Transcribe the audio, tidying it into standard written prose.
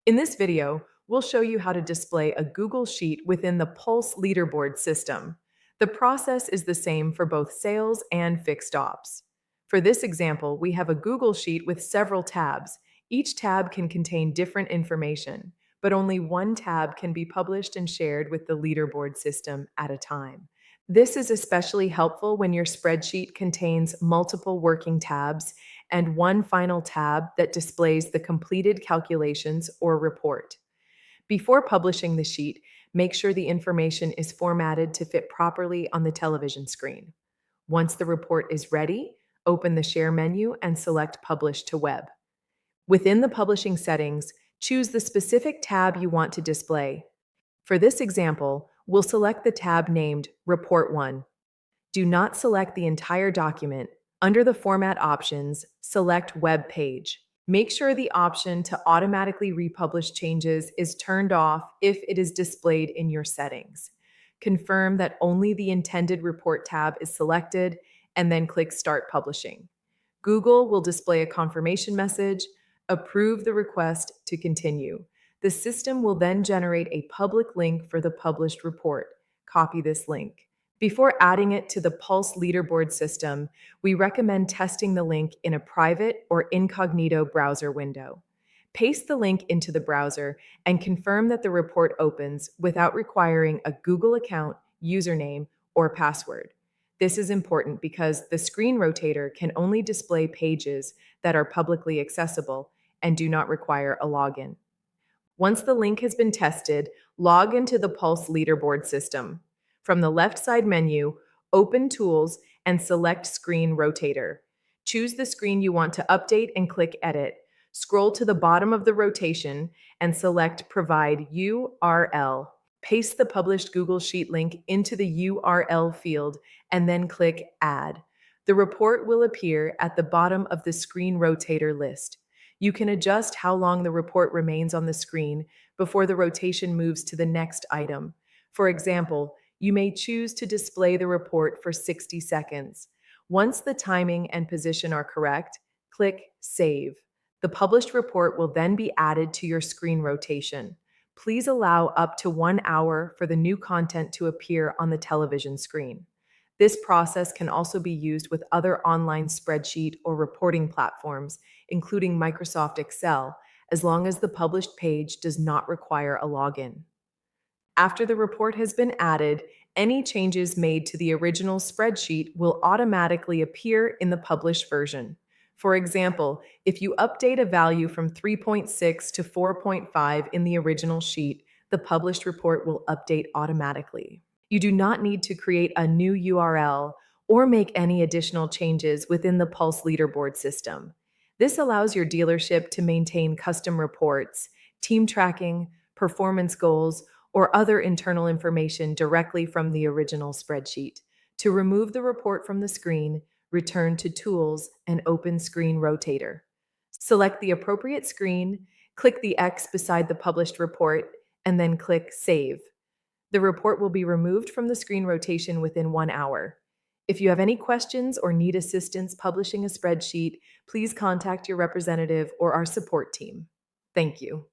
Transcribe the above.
In this video, we'll show you how to display a Google Sheet within the Pulse leaderboard system. The process is the same for both sales and fixed ops. For this example, we have a Google Sheet with several tabs. Each tab can contain different information, but only one tab can be published and shared with the leaderboard system at a time. This is especially helpful when your spreadsheet contains multiple working tabs and one final tab that displays the completed calculations or report. Before publishing the sheet, make sure the information is formatted to fit properly on the television screen. Once the report is ready, open the Share menu and select Publish to Web. Within the publishing settings, choose the specific tab you want to display. For this example, we'll select the tab named Report 1. Do not select the entire document. Under the Format options, select Web Page. Make sure the option to automatically republish changes is turned off if it is displayed in your settings. Confirm that only the intended report tab is selected, and then click Start Publishing. Google will display a confirmation message. Approve the request to continue. The system will then generate a public link for the published report. Copy this link. Before adding it to the Pulse leaderboard system, we recommend testing the link in a private or incognito browser window. Paste the link into the browser and confirm that the report opens without requiring a Google account, username, or password. This is important because the screen rotator can only display pages that are publicly accessible and do not require a login. Once the link has been tested, log into the Pulse leaderboard system. From the left side menu, open Tools and select Screen Rotator. Choose the screen you want to update and click Edit. Scroll to the bottom of the rotation and select Provide URL. Paste the published Google Sheet link into the URL field and then click Add. The report will appear at the bottom of the Screen Rotator list. You can adjust how long the report remains on the screen before the rotation moves to the next item. For example, you may choose to display the report for 60 seconds. Once the timing and position are correct, click Save. The published report will then be added to your screen rotation. Please allow up to 1 hour for the new content to appear on the television screen. This process can also be used with other online spreadsheet or reporting platforms, including Microsoft Excel, as long as the published page does not require a login. After the report has been added, any changes made to the original spreadsheet will automatically appear in the published version. For example, if you update a value from 3.6 to 4.5 in the original sheet, the published report will update automatically. You do not need to create a new URL or make any additional changes within the Pulse leaderboard system. This allows your dealership to maintain custom reports, team tracking, performance goals, or other internal information directly from the original spreadsheet. To remove the report from the screen, return to Tools and open Screen Rotator. Select the appropriate screen, click the X beside the published report, and then click Save. The report will be removed from the screen rotation within 1 hour. If you have any questions or need assistance publishing a spreadsheet, please contact your representative or our support team. Thank you.